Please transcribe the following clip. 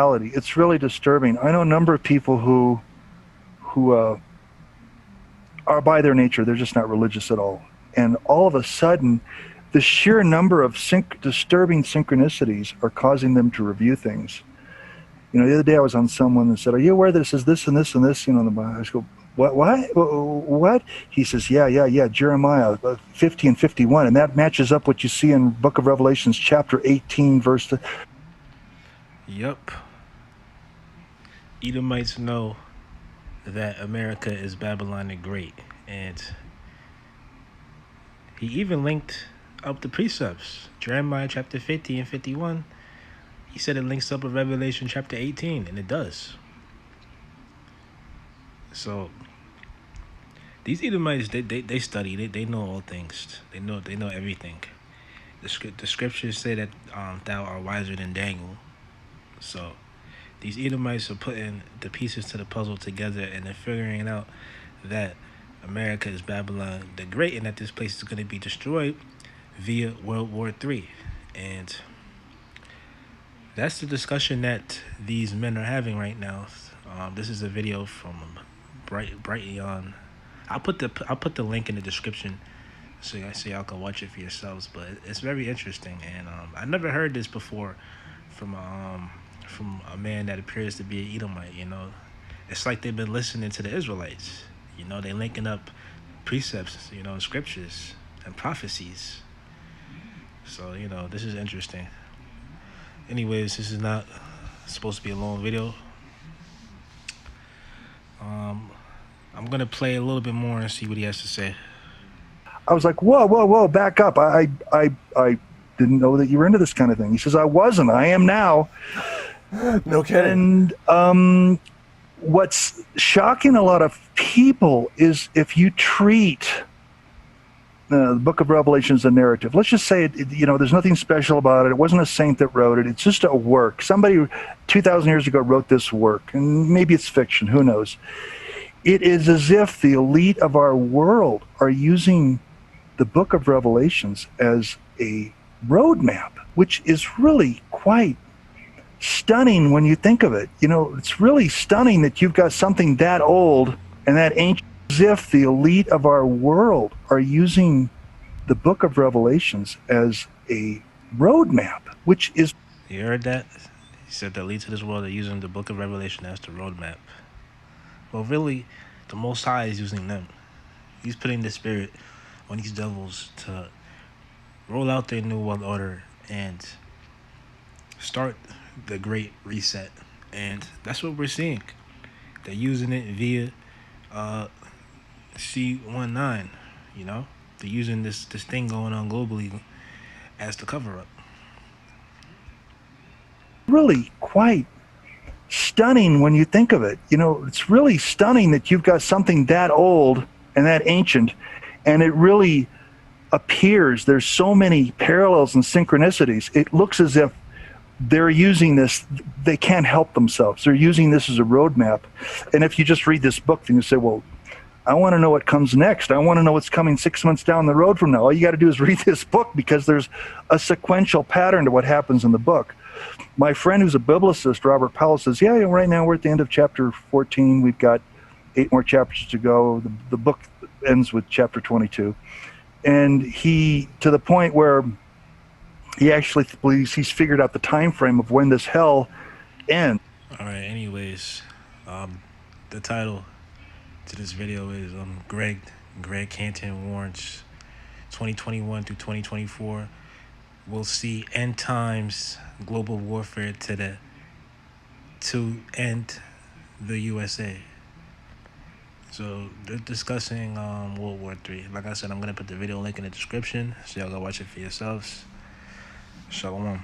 reality. It's really disturbing. I know a number of people who are by their nature, they're just not religious at all. And all of a sudden, the sheer number of disturbing synchronicities are causing them to review things. You know, the other day I was on someone that said, "Are you aware that it says this and this and this?" You know, in the Bible. I just go, What? He says, yeah. Jeremiah 50 and 51, and that matches up what you see in Book of Revelations, chapter 18, verse. Yup. Edomites know that America is Babylon the Great, and he even linked up the precepts. Jeremiah chapter 50 and 51. He said it links up with Revelation chapter 18, and it does. So these Edomites, they study, they know all things. They know everything. The scriptures say that thou art wiser than Daniel. So these Edomites are putting the pieces to the puzzle together, and they're figuring out that America is Babylon the Great, and that this place is going to be destroyed via World War III. And that's the discussion that these men are having right now. This is a video from Bright. I'll put the link in the description so y'all can watch it for yourselves. But it's very interesting, and I never heard this before from a man that appears to be an Edomite. You know, it's like they've been listening to the Israelites. You know, they linking up precepts, you know, scriptures and prophecies. So, you know, this is interesting. Anyways, this is not supposed to be a long video. I'm gonna play a little bit more and see what he has to say. I was like, whoa, back up. I didn't know that you were into this kind of thing. He says, I wasn't. I am now. No kidding. And what's shocking a lot of people is if you treat the Book of Revelation as a narrative. Let's just say you know, there's nothing special about it. It wasn't a saint that wrote it. It's just a work. Somebody 2,000 years ago wrote this work, and maybe it's fiction. Who knows? It is as if the elite of our world are using the Book of Revelations as a roadmap, which is really quite stunning when you think of it. You know, it's really stunning that you've got something that old and that ancient, as if the elite of our world are using the Book of Revelations as a roadmap, which is... You heard that? He said the elites of this world are using the Book of Revelation as the roadmap. Well, really, the Most High is using them. He's putting the spirit on these devils to roll out their new world order and start the great reset. And that's what we're seeing. They're using it via C19, you know? They're using this thing going on globally as the cover-up. Really quite stunning when you think of it. You know, it's really stunning that you've got something that old and that ancient, and it really appears there's so many parallels and synchronicities. It looks as if they're using this, they can't help themselves. They're using this as a roadmap. And if you just read this book, then you say, well, I want to know what comes next. I want to know what's coming 6 months down the road from now. All you got to do is read this book, because there's a sequential pattern to what happens in the book. My friend who's a biblicist, Robert Powell, says, yeah, right now we're at the end of chapter 14. We've got 8 more chapters to go. The book ends with chapter 22. And he, to the point where he actually believes he's figured out the time frame of when this hell ends. All right, anyways, the title to this video is Greg Canton warns 2021 through 2024 we'll see end times global warfare to end the USA. So they're discussing World War III. Like I said, I'm gonna put the video link in the description so y'all go watch it for yourselves. Shalom.